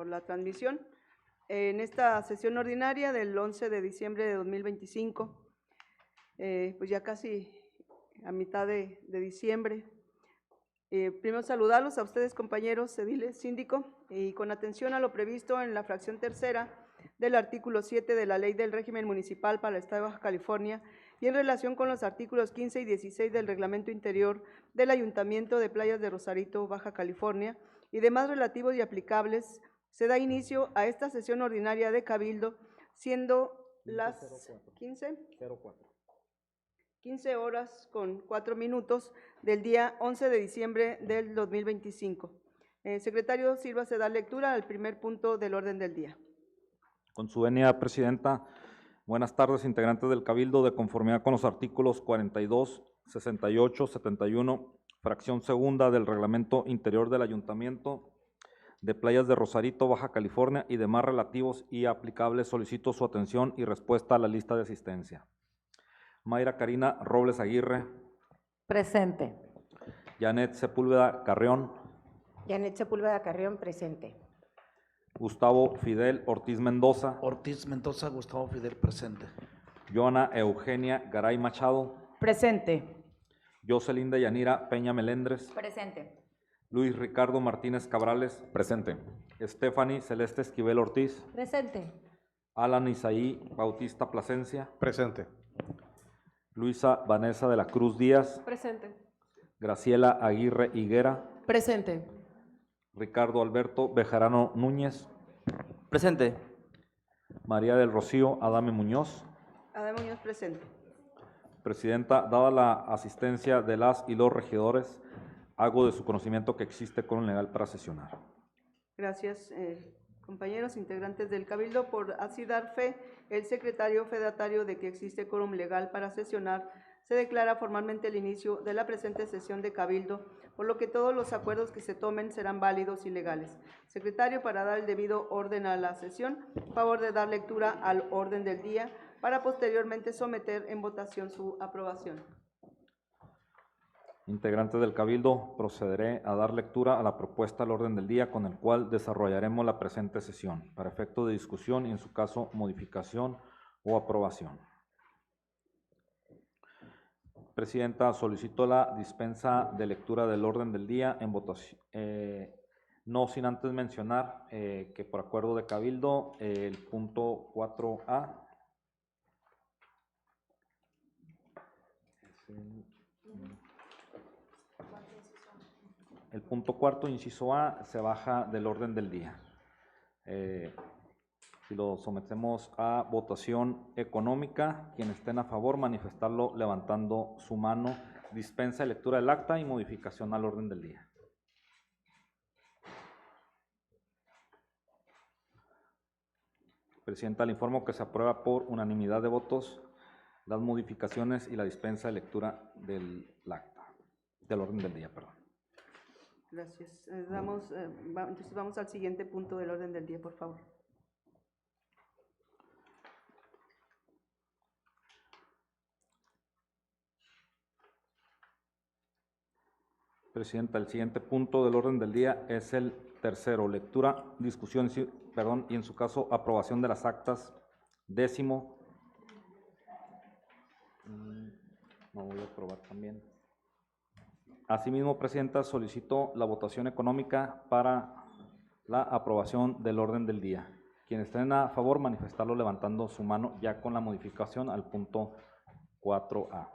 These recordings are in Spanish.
por la transmisión. En esta sesión ordinaria del 11 de diciembre de 2025, pues ya casi a mitad de diciembre. Primero saludarlos a ustedes, compañeros ediles, síndico, y con atención a lo previsto en la fracción tercera del artículo 7 de la Ley del Régimen Municipal para el Estado de Baja California y en relación con los artículos 15 y 16 del Reglamento Interior del Ayuntamiento de Playas de Rosarito, Baja California, y demás relativos y aplicables, se da inicio a esta sesión ordinaria de Cabildo, siendo las 15 horas con 4 minutos del día 11 de diciembre del 2025. Secretario, sírvase dar lectura al primer punto del orden del día. Con su venia, Presidenta. Buenas tardes, integrantes del Cabildo. De conformidad con los artículos 42, 68, 71, fracción segunda del Reglamento Interior del Ayuntamiento de Playas de Rosarito, Baja California, y demás relativos y aplicables, solicito su atención y respuesta a la lista de asistencia. Mayra Karina Robles Aguirre. Presente. Janet Sepúlveda Carrión. Janet Sepúlveda Carrión, presente. Gustavo Fidel Ortiz Mendoza. Ortiz Mendoza, Gustavo Fidel, presente. Joana Eugenia Garay Machado. Presente. Jocelyn Yanira Peña Melendres. Presente. Luis Ricardo Martínez Cabrales. Presente. Stephanie Celeste Esquivel Ortiz. Presente. Alan Isaí Bautista Plasencia. Presente. Luisa Vanessa de la Cruz Díaz. Presente. Graciela Aguirre Higuera. Presente. Ricardo Alberto Bejarano Núñez. Presente. María del Rocío Adame Muñoz. Adame Muñoz, presente. Presidenta, dada la asistencia de las y los regidores, hago de su conocimiento que existe quórum legal para sesionar. Gracias, compañeros integrantes del Cabildo, por así dar fe. El secretario fedatario de que existe quórum legal para sesionar, se declara formalmente el inicio de la presente sesión de Cabildo, por lo que todos los acuerdos que se tomen serán válidos y legales. Secretario, para dar el debido orden a la sesión, favor de dar lectura al orden del día para posteriormente someter en votación su aprobación. Integrantes del Cabildo, procederé a dar lectura a la propuesta al orden del día con el cual desarrollaremos la presente sesión, para efecto de discusión y en su caso modificación o aprobación. Presidenta, solicito la dispensa de lectura del orden del día en votación, no sin antes mencionar que por acuerdo de Cabildo el punto 4A el punto cuarto, inciso A, se baja del orden del día. Si lo sometemos a votación económica, quienes estén a favor, manifestarlo levantando su mano. Dispensa de lectura del acta y modificación al orden del día. Presidenta, le informo que se aprueba por unanimidad de votos las modificaciones y la dispensa de lectura del acta, del orden del día, perdón. Gracias. Entonces vamos al siguiente punto del orden del día, por favor. Presidenta, el siguiente punto del orden del día es el tercero, lectura, discusión, y en su caso aprobación de las actas. Décimo, no voy a aprobar también. Asimismo, Presidenta, solicito la votación económica para la aprobación del orden del día. Quienes estén a favor, manifestarlo levantando su mano ya con la modificación al punto 4A.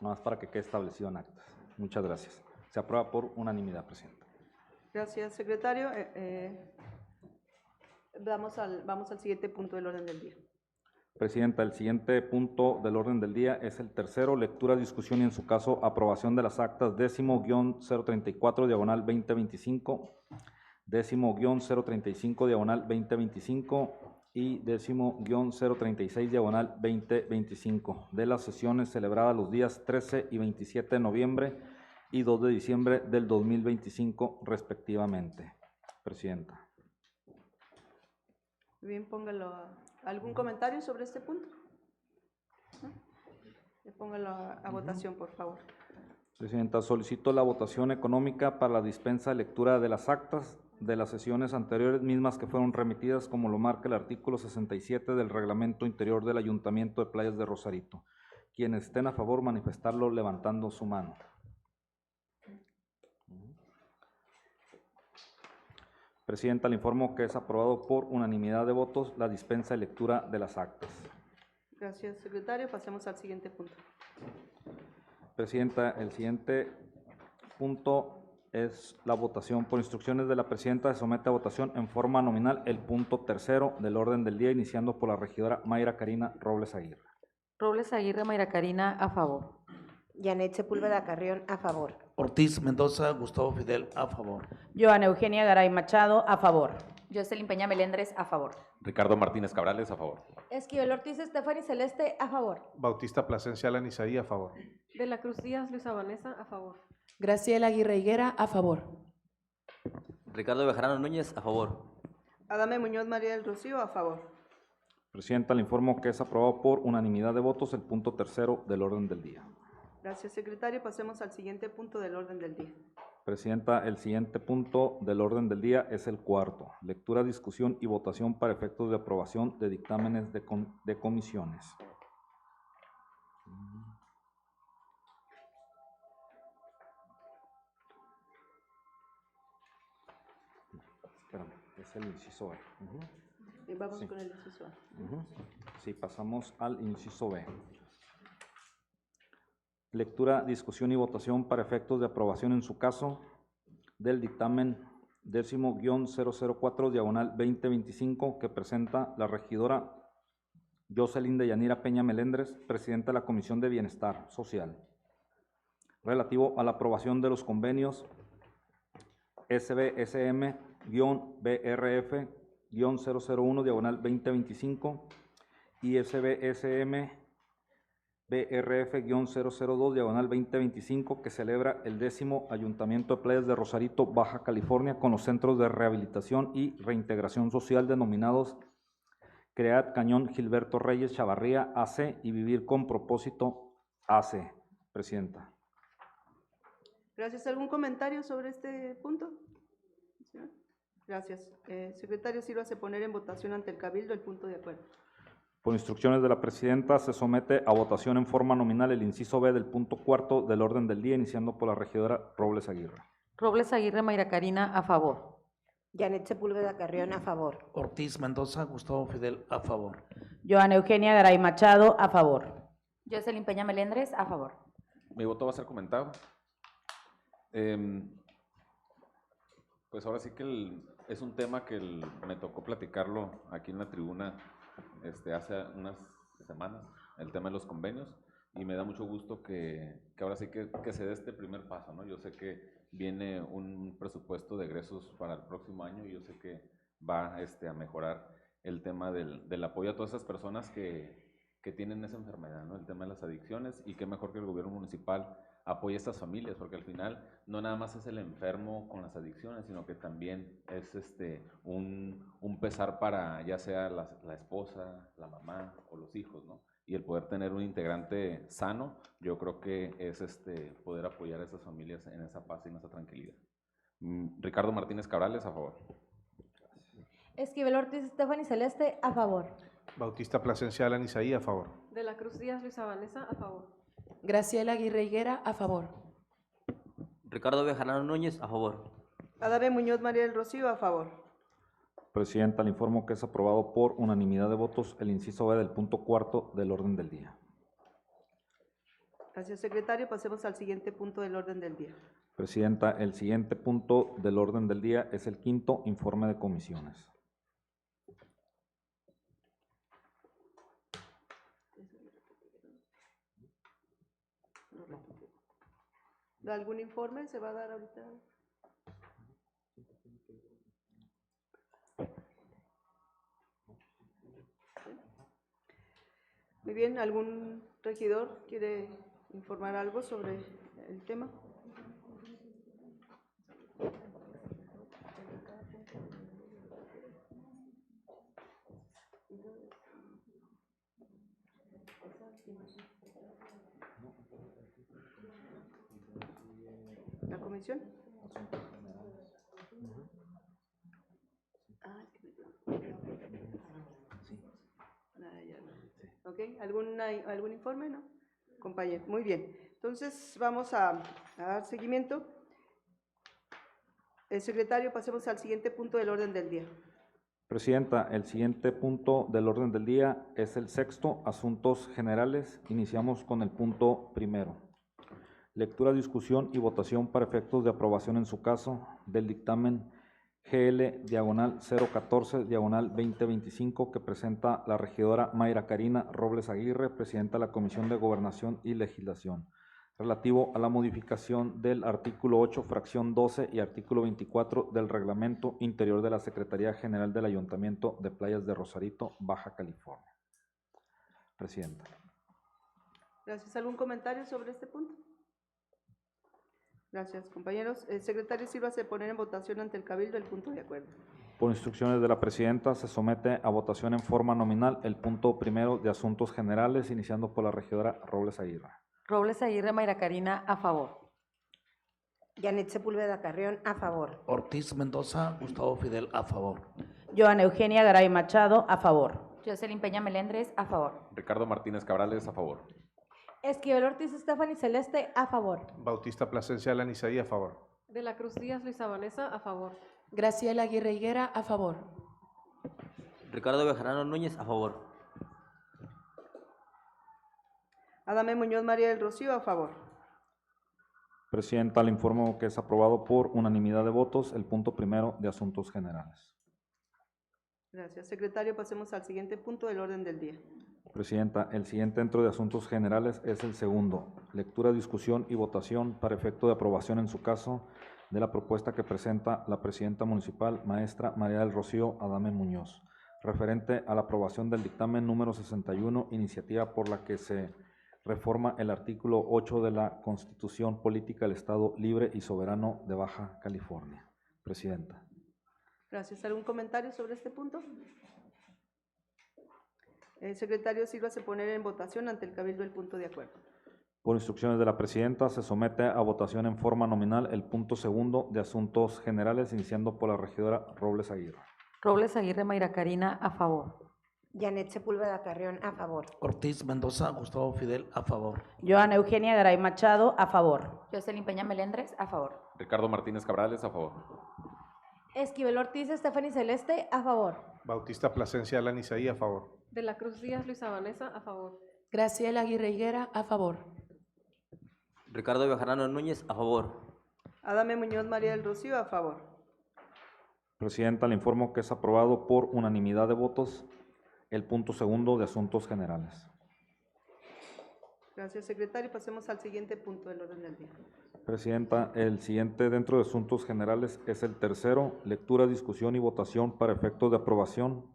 Nada más para que quede establecido en actas. Muchas gracias. Se aprueba por unanimidad, Presidenta. Gracias, secretario. Vamos al siguiente punto del orden del día. Presidenta, el siguiente punto del orden del día es el tercero, lectura, discusión y en su caso aprobación de las actas décimo-034 diagonal 2025, décimo-035 diagonal 2025 y décimo-036 diagonal 2025 de las sesiones celebradas los días 13 y 27 de noviembre y 2 de diciembre del 2025 respectivamente. Presidenta. Bien, póngalo. ¿Algún comentario sobre este punto? ¿No? Póngalo a votación, por favor. Presidenta, solicito la votación económica para la dispensa de lectura de las actas de las sesiones anteriores, mismas que fueron remitidas como lo marca el artículo 67 del Reglamento Interior del Ayuntamiento de Playas de Rosarito. Quienes estén a favor, manifestarlo levantando su mano. Presidenta, le informo que es aprobado por unanimidad de votos la dispensa de lectura de las actas. Gracias, secretario. Pasemos al siguiente punto. Presidenta, el siguiente punto es la votación. Por instrucciones de la presidenta, se somete a votación en forma nominal el punto tercero del orden del día, iniciando por la regidora Mayra Karina Robles Aguirre. Robles Aguirre, Mayra Karina, a favor. Janet Sepúlveda Carrión, a favor. Ortiz Mendoza, Gustavo Fidel, a favor. Joana Eugenia Garay Machado, a favor. Jocelyn Peña Melendres, a favor. Ricardo Martínez Cabrales, a favor. Esquivel Ortiz Estefany Celeste, a favor. Bautista Plasencia Alan Isaí, a favor. De la Cruz Díaz Luisa Vanessa, a favor. Graciela Aguirre Higuera, a favor. Ricardo Bejarano Núñez, a favor. Adame Muñoz María del Rocío, a favor. Presidenta, le informo que es aprobado por unanimidad de votos el punto tercero del orden del día. Gracias, secretario. Pasemos al siguiente punto del orden del día. Presidenta, el siguiente punto del orden del día es el cuarto. Lectura, discusión y votación para efectos de aprobación de dictámenes de comisiones. Espérame, es el inciso B. Vamos Sí. con el inciso A. Sí, pasamos al inciso B. Lectura, discusión y votación para efectos de aprobación en su caso del dictamen 10-004/2025 que presenta la regidora Jocelyn Deyanira Peña Melendres, presidenta de la Comisión de Bienestar Social, relativo a la aprobación de los convenios SBSM-BRF-001/2025 y SBSM-BRF-002/2025 que celebra el 10º Ayuntamiento de Playas de Rosarito, Baja California, con los centros de rehabilitación y reintegración social denominados CREAT Cañón Gilberto Reyes Chavarría AC y Vivir con Propósito AC. Presidenta. Gracias. ¿Algún comentario sobre este punto? Gracias. Secretario, sírvase poner en votación ante el Cabildo el punto de acuerdo. Por instrucciones de la presidenta, se somete a votación en forma nominal el inciso B del punto cuarto del orden del día, iniciando por la regidora Robles Aguirre. Robles Aguirre, Mayra Karina, a favor. Janet Sepúlveda Carrión, a favor. Ortiz Mendoza, Gustavo Fidel, a favor. Joana Eugenia Garay Machado, a favor. Jocelyn Peña Melendres, a favor. Mi voto va a ser comentado. Pues ahora sí que es un tema que me tocó platicarlo aquí en la tribuna hace unas semanas, el tema de los convenios, y me da mucho gusto que ahora sí que se dé este primer paso, ¿no? Yo sé que viene un presupuesto de egresos para el próximo año y yo sé que va a mejorar el tema del apoyo a todas esas personas que tienen esa enfermedad, ¿no? El tema de las adicciones, y qué mejor que el gobierno municipal apoye a estas familias, porque al final no nada más es el enfermo con las adicciones, sino que también es un pesar para ya sea la esposa, la mamá o los hijos, ¿no? Y el poder tener un integrante sano, yo creo que es poder apoyar a esas familias en esa paz y en esa tranquilidad. Ricardo Martínez Cabrales, a favor. Esquivel Ortiz Estefany Celeste, a favor. Bautista Plasencia Alan Isaí, a favor. De la Cruz Díaz Luisa Vanessa, a favor. Graciela Aguirre Higuera, a favor. Ricardo Bejarano Núñez, a favor. Adame Muñoz María del Rocío, a favor. Presidenta, le informo que es aprobado por unanimidad de votos el inciso B del punto cuarto del orden del día. Gracias, secretario. Pasemos al siguiente punto del orden del día. Presidenta, el siguiente punto del orden del día es el quinto informe de comisiones. ¿Algún informe se va a dar ahorita? Muy bien, ¿algún regidor quiere informar algo sobre el tema? ¿La comisión? ¿Ok? ¿Algún informe? ¿No? Compañero, muy bien. Entonces, vamos a dar seguimiento. Secretario, pasemos al siguiente punto del orden del día. Presidenta, el siguiente punto del orden del día es el sexto, asuntos generales. Iniciamos con el punto primero. Lectura, discusión y votación para efectos de aprobación en su caso del dictamen GL-014-2025 que presenta la regidora Mayra Karina Robles Aguirre, presidenta de la Comisión de Gobernación y Legislación, relativo a la modificación del artículo 8, fracción 12 y artículo 24 del Reglamento Interior de la Secretaría General del Ayuntamiento de Playas de Rosarito, Baja California. Presidenta. Gracias. ¿Algún comentario sobre este punto? Gracias, compañeros. El secretario sírvase poner en votación ante el Cabildo el punto de acuerdo. Por instrucciones de la Presidenta, se somete a votación en forma nominal el punto primero de asuntos generales, iniciando por la regidora Robles Aguirre. Robles Aguirre Mayra Karina, a favor. Janet Sepúlveda Carrión, a favor. Ortiz Mendoza, Gustavo Fidel, a favor. Joana Eugenia Garay Machado, a favor. Jocelyn Peña Melendres, a favor. Ricardo Martínez Cabrales, a favor. Esquivel Ortiz Estefany Celeste, a favor. Bautista Plasencia Alan Isaí, a favor. De la Cruz Díaz Luisa Vanessa, a favor. Graciela Aguirre Higuera, a favor. Ricardo Bejarano Núñez, a favor. Adame Muñoz María del Rocío, a favor. Presidenta, le informo que es aprobado por unanimidad de votos el punto primero de asuntos generales. Gracias. Secretario, pasemos al siguiente punto del orden del día. Presidenta, el siguiente dentro de asuntos generales es el segundo. Lectura, discusión y votación para efecto de aprobación en su caso de la propuesta que presenta la Presidenta Municipal, Maestra María del Rocío Adame Muñoz, referente a la aprobación del dictamen número 61, iniciativa por la que se reforma el artículo 8 de la Constitución Política del Estado Libre y Soberano de Baja California. Presidenta. Gracias. ¿Algún comentario sobre este punto? El secretario sírvase poner en votación ante el Cabildo el punto de acuerdo. Por instrucciones de la Presidenta, se somete a votación en forma nominal el punto segundo de asuntos generales, iniciando por la regidora Robles Aguirre. Robles Aguirre Mayra Karina, a favor. Janet Sepúlveda Carrión, a favor. Ortiz Mendoza, Gustavo Fidel, a favor. Joana Eugenia Garay Machado, a favor. Jocelyn Peña Melendres, a favor. Ricardo Martínez Cabrales, a favor. Esquivel Ortiz Estefany Celeste, a favor. Bautista Plasencia Alan Isaí, a favor. De la Cruz Díaz Luisa Vanessa, a favor. Graciela Aguirre Higuera, a favor. Ricardo Bejarano Núñez, a favor. Adame Muñoz María del Rocío, a favor. Presidenta, le informo que es aprobado por unanimidad de votos el punto segundo de asuntos generales. Gracias, secretario. Pasemos al siguiente punto del orden del día. Presidenta, el siguiente dentro de asuntos generales es el tercero, lectura, discusión y votación para efectos de aprobación.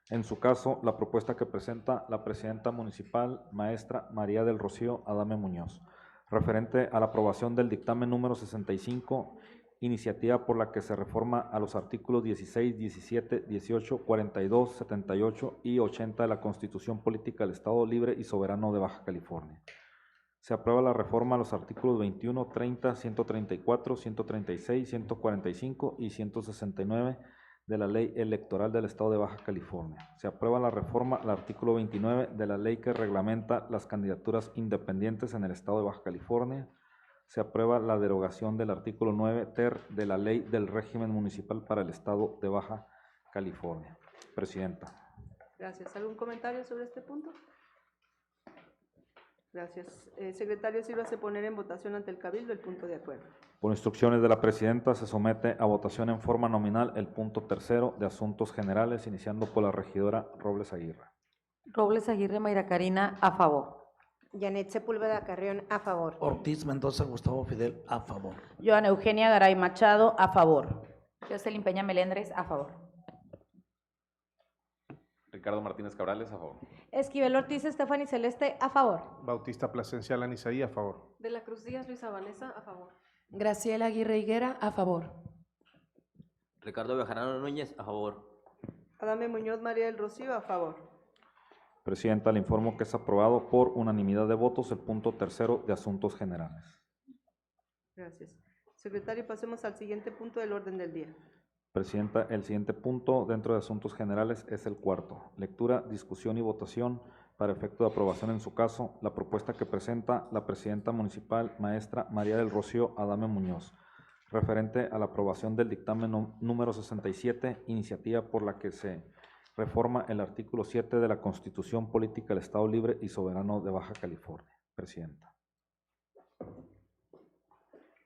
En su caso, la propuesta que presenta la Presidenta Municipal, Maestra María del Rocío Adame Muñoz, referente a la aprobación del dictamen número 65, iniciativa por la que se reforma a los artículos 16, 17, 18, 42, 78 y 80 de la Constitución Política del Estado Libre y Soberano de Baja California. Se aprueba la reforma a los artículos 21, 30, 134, 136, 145 y 169 de la Ley Electoral del Estado de Baja California. Se aprueba la reforma al artículo 29 de la ley que reglamenta las candidaturas independientes en el Estado de Baja California. Se aprueba la derogación del artículo 9 ter de la Ley del Régimen Municipal para el Estado de Baja California. Presidenta. Gracias. ¿Algún comentario sobre este punto? Gracias. Secretario, sírvase poner en votación ante el Cabildo el punto de acuerdo. Por instrucciones de la Presidenta, se somete a votación en forma nominal el punto tercero de asuntos generales, iniciando por la regidora Robles Aguirre. Robles Aguirre Mayra Karina, a favor. Janet Sepúlveda Carrión, a favor. Ortiz Mendoza, Gustavo Fidel, a favor. Joana Eugenia Garay Machado, a favor. Jocelyn Peña Melendres, a favor. Ricardo Martínez Cabrales, a favor. Esquivel Ortiz Estefany Celeste, a favor. Bautista Plasencia Alan Isaí, a favor. De la Cruz Díaz Luisa Vanessa, a favor. Graciela Aguirre Higuera, a favor. Ricardo Bejarano Núñez, a favor. Adame Muñoz María del Rocío, a favor. Presidenta, le informo que es aprobado por unanimidad de votos el punto tercero de asuntos generales. Gracias. Secretario, pasemos al siguiente punto del orden del día. Presidenta, el siguiente punto dentro de asuntos generales es el cuarto. Lectura, discusión y votación para efecto de aprobación en su caso, la propuesta que presenta la presidenta municipal, maestra María del Rocío Adame Muñoz, referente a la aprobación del dictamen número 67, iniciativa por la que se reforma el artículo 7 de la Constitución Política del Estado Libre y Soberano de Baja California. Presidenta.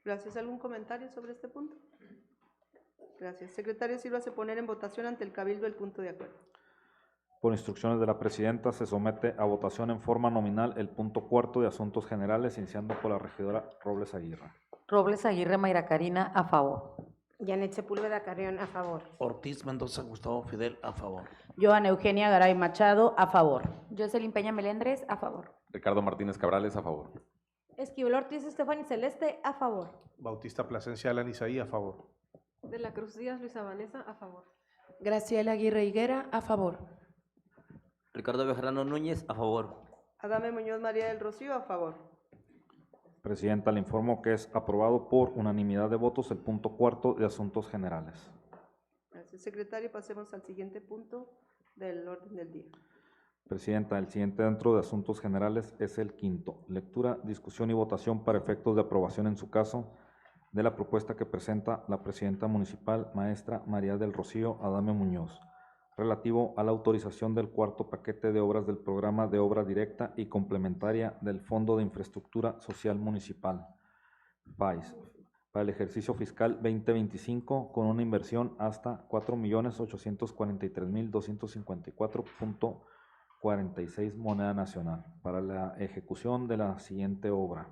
Gracias. ¿Algún comentario sobre este punto? Gracias. Secretario, sírvase poner en votación ante el Cabildo el punto de acuerdo. Por instrucciones de la presidenta, se somete a votación en forma nominal el punto cuarto de asuntos generales, iniciando por la regidora Robles Aguirre. Robles Aguirre Mayra Karina, a favor. Janet Sepúlveda Carrión, a favor. Ortiz Mendoza Gustavo Fidel, a favor. Joana Eugenia Garay Machado, a favor. Jocelyn Peña Melendres, a favor. Ricardo Martínez Cabrales, a favor. Esquivel Ortiz Estefany Celeste, a favor. Bautista Plasencia Alan Isaí, a favor. De la Cruz Díaz Luisa Vanessa, a favor. Graciela Aguirre Higuera, a favor. Ricardo Bejarano Núñez, a favor. Adame Muñoz María del Rocío, a favor. Presidenta, le informo que es aprobado por unanimidad de votos el punto cuarto de asuntos generales. Gracias, secretario. Pasemos al siguiente punto del orden del día. Presidenta, el siguiente dentro de asuntos generales es el quinto. Lectura, discusión y votación para efectos de aprobación en su caso de la propuesta que presenta la presidenta municipal, maestra María del Rocío Adame Muñoz, relativo a la autorización del cuarto paquete de obras del programa de obra directa y complementaria del Fondo de Infraestructura Social Municipal, FAIS, para el ejercicio fiscal 2025 con una inversión hasta 4.843.254.46 moneda nacional para la ejecución de la siguiente obra.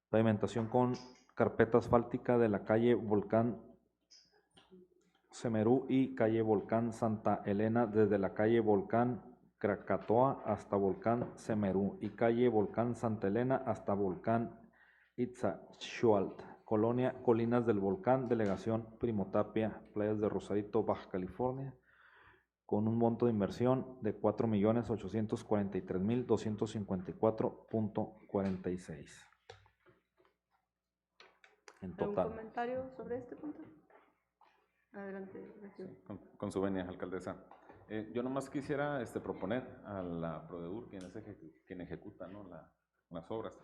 Pavimentación con carpeta asfáltica de la calle Volcán Semerú y calle Volcán Santa Elena desde la calle Volcán Krakatoa hasta Volcán Semerú y calle Volcán Santa Elena hasta Volcán Itzachualt, Colonia Colinas del Volcán, Delegación Primotapia, Playas de Rosarito, Baja California, con un monto de inversión de 4.843.254.46. En ¿Algún total. comentario sobre este punto? Adelante. Gracias. Con su venia, alcaldesa. Yo nomás quisiera proponer a la Prodeur, quien ejecuta, ¿no?, las obras,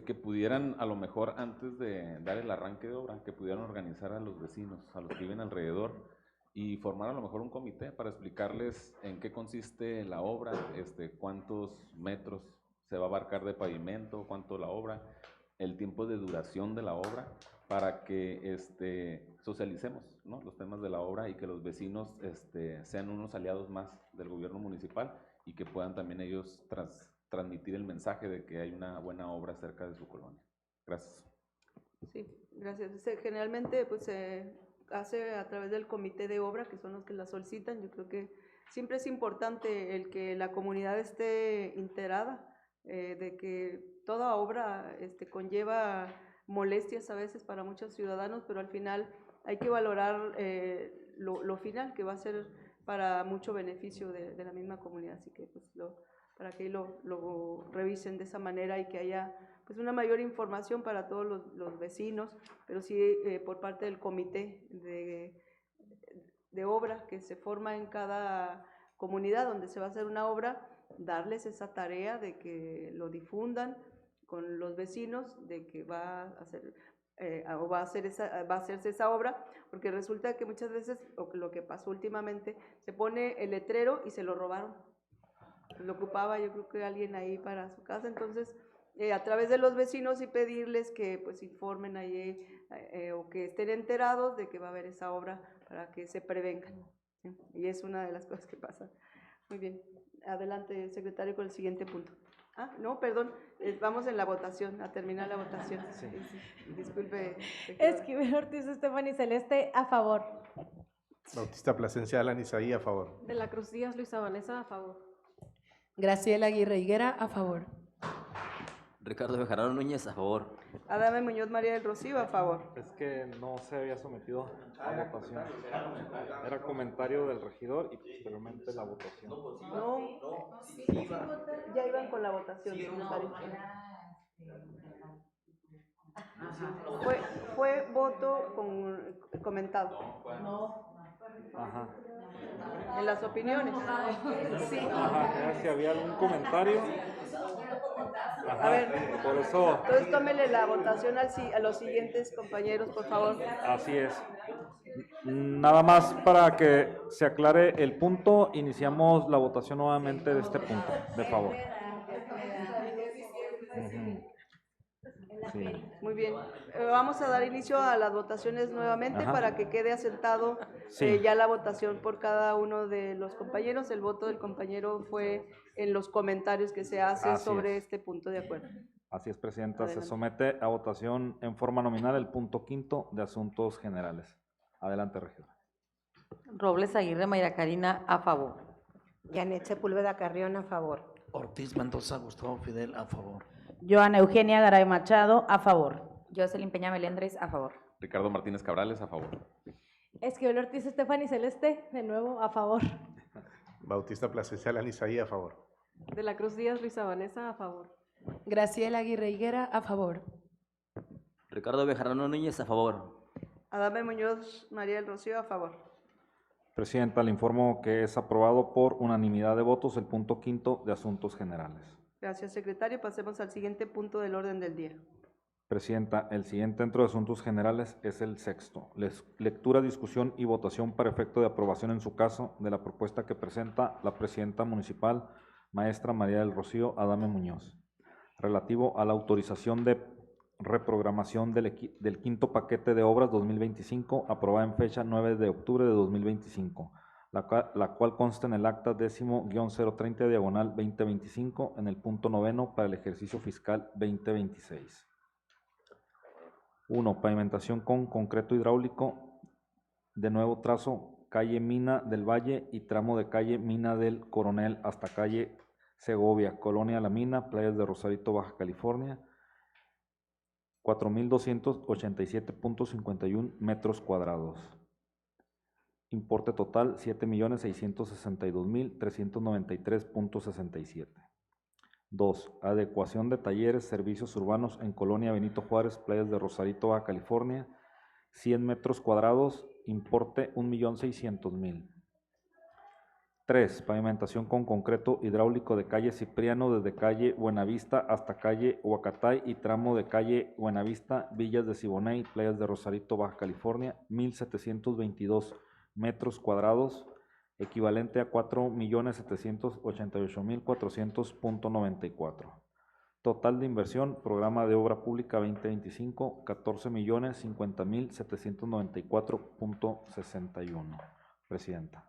que pudieran, a lo mejor antes de dar el arranque de obra, que pudieran organizar a los vecinos, a los que viven alrededor, y formar a lo mejor un comité para explicarles en qué consiste la obra, cuántos metros se va a abarcar de pavimento, cuánto la obra, el tiempo de duración de la obra, para que socialicemos, ¿no?, los temas de la obra y que los vecinos sean unos aliados más del gobierno municipal y que puedan también ellos transmitir el mensaje de que hay una buena obra cerca de su colonia. Gracias. Sí, gracias. Generalmente pues se hace a través del comité de obra, que son los que la solicitan. Yo creo que siempre es importante el que la comunidad esté enterada de que toda obra conlleva molestias a veces para muchos ciudadanos, pero al final hay que valorar lo final, que va a ser para mucho beneficio de la misma comunidad. Así que pues para que lo revisen de esa manera y que haya pues una mayor información para todos los vecinos, pero sí por parte del comité de obra que se forma en cada comunidad donde se va a hacer una obra, darles esa tarea de que lo difundan con los vecinos, de que va a hacerse esa obra, porque resulta que muchas veces, o lo que pasó últimamente, se pone el letrero y se lo robaron. Lo ocupaba yo creo que alguien ahí para su casa, entonces a través de los vecinos y pedirles que pues informen ahí o que estén enterados de que va a haber esa obra para que se prevengan, ¿sí? Y es una de las cosas que pasa. Muy bien, adelante secretario con el siguiente punto. Ah, no, perdón, vamos en la votación, a terminar la votación. Sí. Disculpe. Esquivel Ortiz Estefany Celeste, a favor. Bautista Plasencia Alan Isaí, a favor. De la Cruz Díaz Luisa Vanessa, a favor. Graciela Aguirre Higuera, a favor. Ricardo Bejarano Núñez, a favor. Adame Muñoz María del Rocío, a favor. Es que no se había sometido a votación. Era comentario del regidor y posteriormente la votación. No, ya iban con la votación, secretario. Fue voto comentado. Ajá. En las opiniones. Sí. Ajá, si había algún comentario. Ajá, A ver, por eso. entonces tómele la votación a los siguientes compañeros, por favor. Así es. Nada más para que se aclare el punto, iniciamos la votación nuevamente de este punto, de favor. Ujú. Sí. Muy bien. Vamos a dar inicio a las votaciones nuevamente Ajá. para que quede asentado Sí. ya la votación por cada uno de los compañeros. El voto del compañero fue en los comentarios que se hace Así sobre es. este punto de acuerdo. Así es, Presidenta. Adelante. Se somete a votación en forma nominal el punto quinto de asuntos generales. Adelante, regidora. Robles Aguirre Mayra Karina, a favor. Janet Sepúlveda Carrión, a favor. Ortiz Mendoza Gustavo Fidel, a favor. Joana Eugenia Garay Machado, a favor. Jocelyn Peña Melendres, a favor. Ricardo Martínez Cabrales, a favor. Esquivel Ortiz Estefany Celeste, de nuevo, a favor. Bautista Plasencia Alan Isaí, a favor. De la Cruz Díaz Luisa Vanessa, a favor. Graciela Aguirre Higuera, a favor. Ricardo Bejarano Núñez, a favor. Adame Muñoz María del Rocío, a favor. Presidenta, le informo que es aprobado por unanimidad de votos el punto quinto de asuntos generales. Gracias, secretario. Pasemos al siguiente punto del orden del día. Presidenta, el siguiente dentro de asuntos generales es el sexto. Lectura, discusión y votación para efecto de aprobación en su caso de la propuesta que presenta la presidenta municipal, maestra María del Rocío Adame Muñoz, relativo a la autorización de reprogramación del quinto paquete de obras 2025, aprobada en fecha 9 de octubre de 2025, la cual consta en el acta 10-030/2025 en el punto noveno para el ejercicio fiscal 2026. 1. Pavimentación con concreto hidráulico de nuevo trazo, calle Mina del Valle y tramo de calle Mina del Coronel hasta calle Segovia, Colonia La Mina, Playas de Rosarito, Baja California, 4,287.51 metros cuadrados. Importe total 7,662,393.67. 2. Adecuación de talleres, servicios urbanos en Colonia Benito Juárez, Playas de Rosarito, Baja California, 100 metros cuadrados, importe 1,600,000. 3. Pavimentación con concreto hidráulico de calle Cipriano desde calle Buenavista hasta calle Huacatay y tramo de calle Buenavista, Villas de Siboney, Playas de Rosarito, Baja California, 1,722 metros cuadrados, equivalente a 4,788,400.94. Total de inversión, programa de obra pública 2025, 14,50,794.61. Presidenta.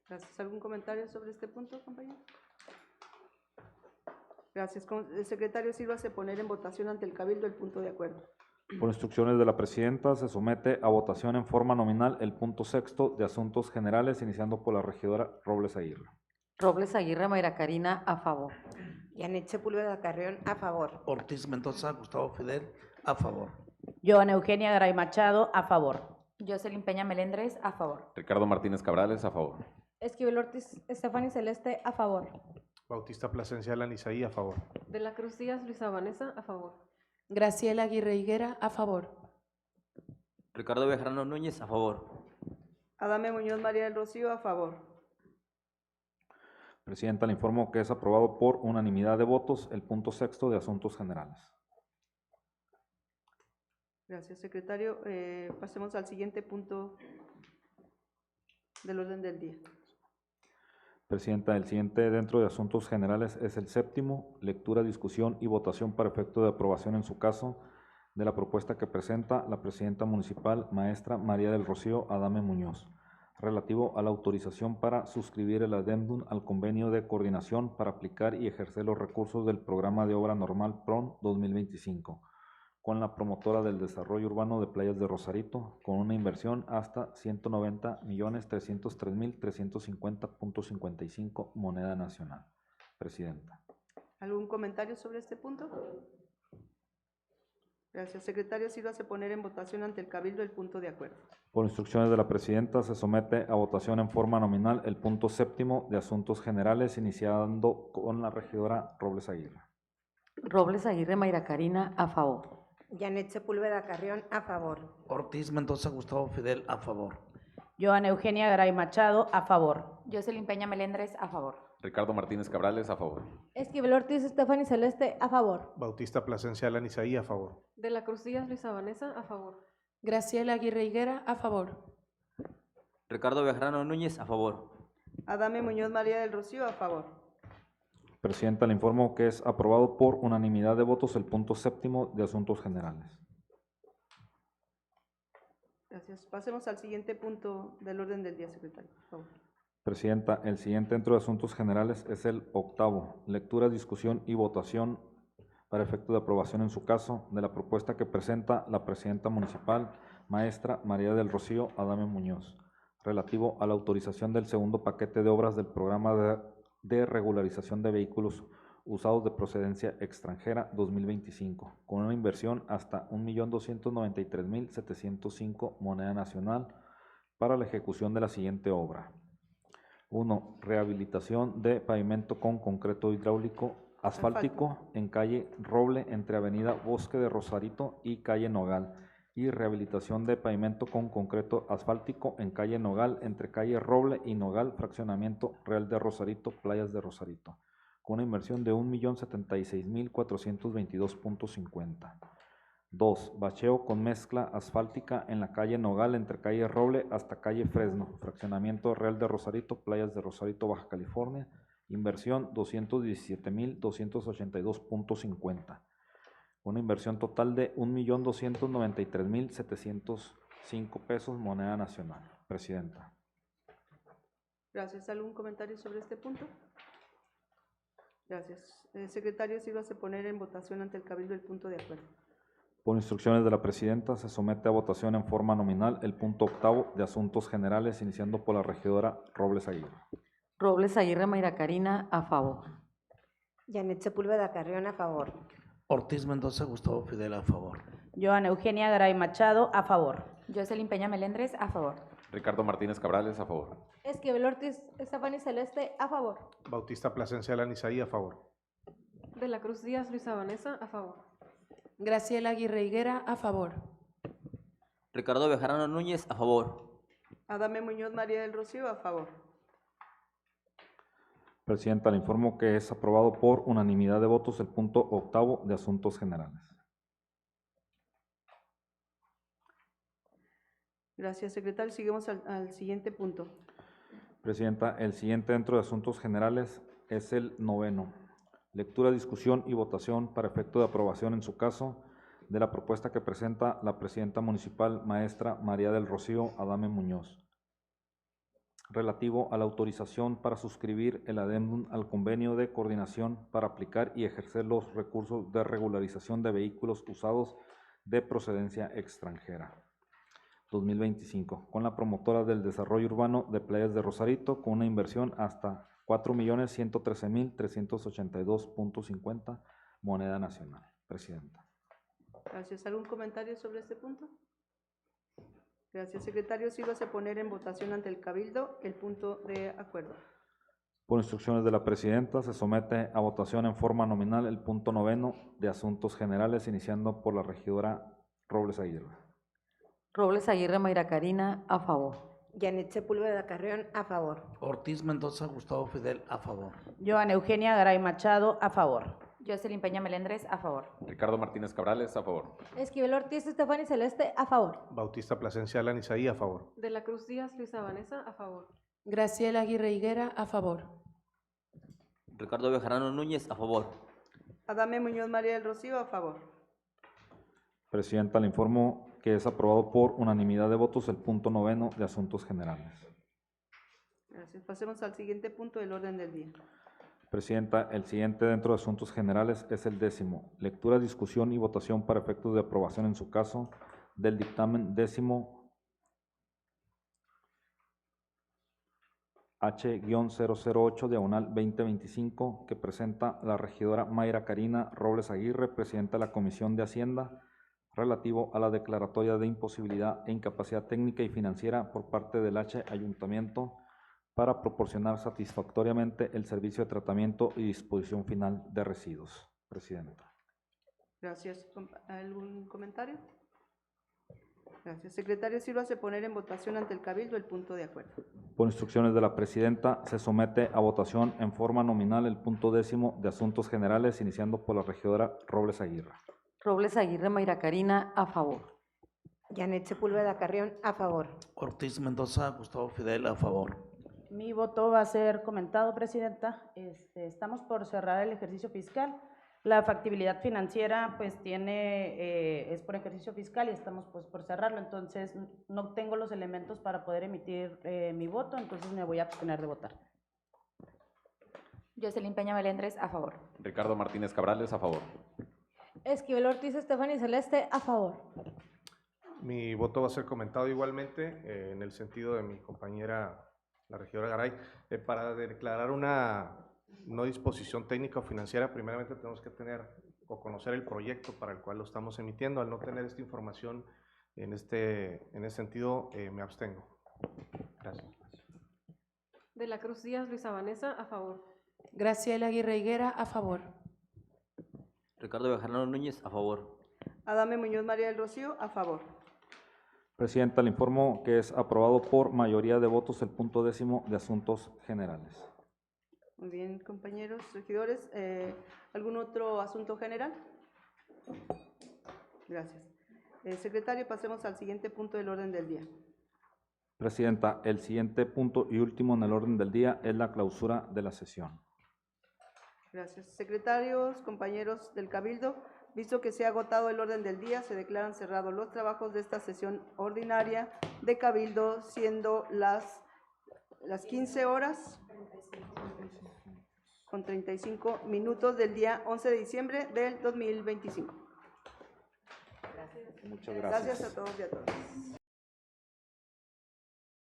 Gracias. ¿Algún comentario sobre este punto, compañero? Gracias. El secretario sírvase poner en votación ante el Cabildo el punto de acuerdo. Por instrucciones de la Presidenta, se somete a votación en forma nominal el punto sexto de asuntos generales, iniciando por la regidora Robles Aguirre. Robles Aguirre Mayra Karina, a favor. Janet Sepúlveda Carrión, a favor. Ortiz Mendoza Gustavo Fidel, a favor. Joana Eugenia Garay Machado, a favor. Jocelyn Peña Melendres, a favor. Ricardo Martínez Cabrales, a favor. Esquivel Ortiz Estefany Celeste, a favor. Bautista Plasencia Alan Isaí, a favor. De la Cruz Díaz Luisa Vanessa, a favor. Graciela Aguirre Higuera, a favor. Ricardo Bejarano Núñez, a favor. Adame Muñoz María del Rocío, a favor. Presidenta, le informo que es aprobado por unanimidad de votos el punto sexto de asuntos generales. Gracias, secretario. Pasemos al siguiente punto del orden del día. Presidenta, el siguiente dentro de asuntos generales es el séptimo, lectura, discusión y votación para efecto de aprobación en su caso de la propuesta que presenta la presidenta municipal, maestra María del Rocío Adame Muñoz, relativo a la autorización para suscribir el adendum al convenio de coordinación para aplicar y ejercer los recursos del programa de obra normal PRON 2025, con la promotora del desarrollo urbano de Playas de Rosarito, con una inversión hasta 190,303,350.55 moneda nacional. Presidenta. ¿Algún comentario sobre este punto? Gracias, secretario. Sírvase poner en votación ante el Cabildo el punto de acuerdo. Por instrucciones de la Presidenta, se somete a votación en forma nominal el punto séptimo de asuntos generales, iniciando con la regidora Robles Aguirre. Robles Aguirre Mayra Karina, a favor. Janet Sepúlveda Carrión, a favor. Ortiz Mendoza Gustavo Fidel, a favor. Joana Eugenia Garay Machado, a favor. Jocelyn Peña Melendres, a favor. Ricardo Martínez Cabrales, a favor. Esquivel Ortiz Estefany Celeste, a favor. Bautista Plasencia Alan Isaí, a favor. De la Cruz Díaz Luisa Vanessa, a favor. Graciela Aguirre Higuera, a favor. Ricardo Bejarano Núñez, a favor. Adame Muñoz María del Rocío, a favor. Presidenta, le informo que es aprobado por unanimidad de votos el punto séptimo de asuntos generales. Gracias. Pasemos al siguiente punto del orden del día, secretario, por favor. Presidenta, el siguiente dentro de asuntos generales es el octavo, lectura, discusión y votación para efecto de aprobación en su caso de la propuesta que presenta la presidenta municipal, maestra María del Rocío Adame Muñoz, relativo a la autorización del segundo paquete de obras del programa de regularización de vehículos usados de procedencia extranjera 2025, con una inversión hasta 1.293.705 moneda nacional para la ejecución de la siguiente obra. 1. Rehabilitación de pavimento con concreto hidráulico asfáltico en calle Roble entre avenida Bosque de Rosarito y calle Nogal, y rehabilitación de pavimento con concreto asfáltico en calle Nogal entre calle Roble y Nogal, fraccionamiento Real de Rosarito, Playas de Rosarito, con una inversión de 1.076.422.50. 2. Bacheo con mezcla asfáltica en la calle Nogal entre calle Roble hasta calle Fresno, fraccionamiento Real de Rosarito, Playas de Rosarito, Baja California, inversión 217.282.50. Una inversión total de 1.293.705 pesos moneda nacional. Presidenta. Gracias. ¿Algún comentario sobre este punto? Gracias. Secretario, sírvase poner en votación ante el Cabildo el punto de acuerdo. Por instrucciones de la presidenta, se somete a votación en forma nominal el punto octavo de asuntos generales, iniciando por la regidora Robles Aguirre. Robles Aguirre Mayra Karina, a favor. Janet Sepúlveda Carrión, a favor. Ortiz Mendoza Gustavo Fidel, a favor. Joana Eugenia Garay Machado, a favor. Jocelyn Peña Melendres, a favor. Ricardo Martínez Cabrales, a favor. Esquivel Ortiz Estefany Celeste, a favor. Bautista Plasencia Alan Isaí, a favor. De la Cruz Díaz Luisa Vanessa, a favor. Graciela Aguirre Higuera, a favor. Ricardo Bejarano Núñez, a favor. Adame Muñoz María del Rocío, a favor. Presidenta, le informo que es aprobado por unanimidad de votos el punto octavo de asuntos generales. Gracias, secretario. Seguimos al siguiente punto. Presidenta, el siguiente dentro de asuntos generales es el noveno. Lectura, discusión y votación para efecto de aprobación en su caso de la propuesta que presenta la presidenta municipal, maestra María del Rocío Adame Muñoz, relativo a la autorización para suscribir el adendum al convenio de coordinación para aplicar y ejercer los recursos de regularización de vehículos usados de procedencia extranjera 2025, con la promotora del desarrollo urbano de Playas de Rosarito, con una inversión hasta 4.113.382.50 moneda nacional. Presidenta. Gracias. ¿Algún comentario sobre este punto? Gracias, secretario. Sírvase poner en votación ante el Cabildo el punto de acuerdo. Por instrucciones de la presidenta, se somete a votación en forma nominal el punto noveno de asuntos generales, iniciando por la regidora Robles Aguirre. Robles Aguirre Mayra Karina, a favor. Janet Sepúlveda Carrión, a favor. Ortiz Mendoza Gustavo Fidel, a favor. Joana Eugenia Garay Machado, a favor. Jocelyn Peña Melendres, a favor. Ricardo Martínez Cabrales, a favor. Esquivel Ortiz Estefany Celeste, a favor. Bautista Plasencia Alan Isaí, a favor. De la Cruz Díaz Luisa Vanessa, a favor. Graciela Aguirre Higuera, a favor. Ricardo Bejarano Núñez, a favor. Adame Muñoz María del Rocío, a favor. Presidenta, le informo que es aprobado por unanimidad de votos el punto noveno de asuntos generales. Gracias. Pasemos al siguiente punto del orden del día. Presidenta, el siguiente dentro de asuntos generales es el décimo. Lectura, discusión y votación para efectos de aprobación en su caso del dictamen décimo H-008/2025 que presenta la regidora Mayra Karina Robles Aguirre, presidenta de la Comisión de Hacienda, relativo a la declaratoria de imposibilidad e incapacidad técnica y financiera por parte del H Ayuntamiento para proporcionar satisfactoriamente el servicio de tratamiento y disposición final de residuos. Presidenta. Gracias. ¿Algún comentario? Gracias. Secretario, sírvase poner en votación ante el Cabildo el punto de acuerdo. Por instrucciones de la presidenta, se somete a votación en forma nominal el punto 10º de Asuntos Generales, iniciando por la regidora Robles Aguirre. Robles Aguirre Mayra Karina, a favor. Janet Sepúlveda Carrión, a favor. Ortiz Mendoza Gustavo Fidel, a favor. Mi voto va a ser comentado, Presidenta. Estamos por cerrar el ejercicio fiscal. La factibilidad financiera pues es por ejercicio fiscal y estamos pues por cerrarlo, entonces no tengo los elementos para poder emitir mi voto, entonces me voy a abstener de votar. Jocelyn Peña Melendres, a favor. Ricardo Martínez Cabrales, a favor. Esquivel Ortiz Estefany Celeste, a favor. Mi voto va a ser comentado igualmente en el sentido de mi compañera, la regidora Garay, para declarar una no disposición técnica o financiera. Primeramente tenemos que tener o conocer el proyecto para el cual lo estamos emitiendo. Al no tener esta información en ese sentido, me abstengo. Gracias. De la Cruz Díaz Luisa Vanessa, a favor. Graciela Aguirre Higuera, a favor. Ricardo Bejarano Núñez, a favor. Adame Muñoz María del Rocío, a favor. Presidenta, le informo que es aprobado por mayoría de votos el punto 10º de Asuntos Generales. Muy bien, compañeros regidores. ¿Algún otro asunto general? Gracias. Secretario, pasemos al siguiente punto del orden del día. Presidenta, el siguiente punto y último en el orden del día es la clausura de la sesión. Gracias. Secretarios, compañeros del Cabildo, visto que se ha agotado el orden del día, se declaran cerrados los trabajos de esta sesión ordinaria de Cabildo, siendo las 15 horas con 35 minutos del día 11 de diciembre del 2025. Muchas gracias. Gracias a todos y a todas.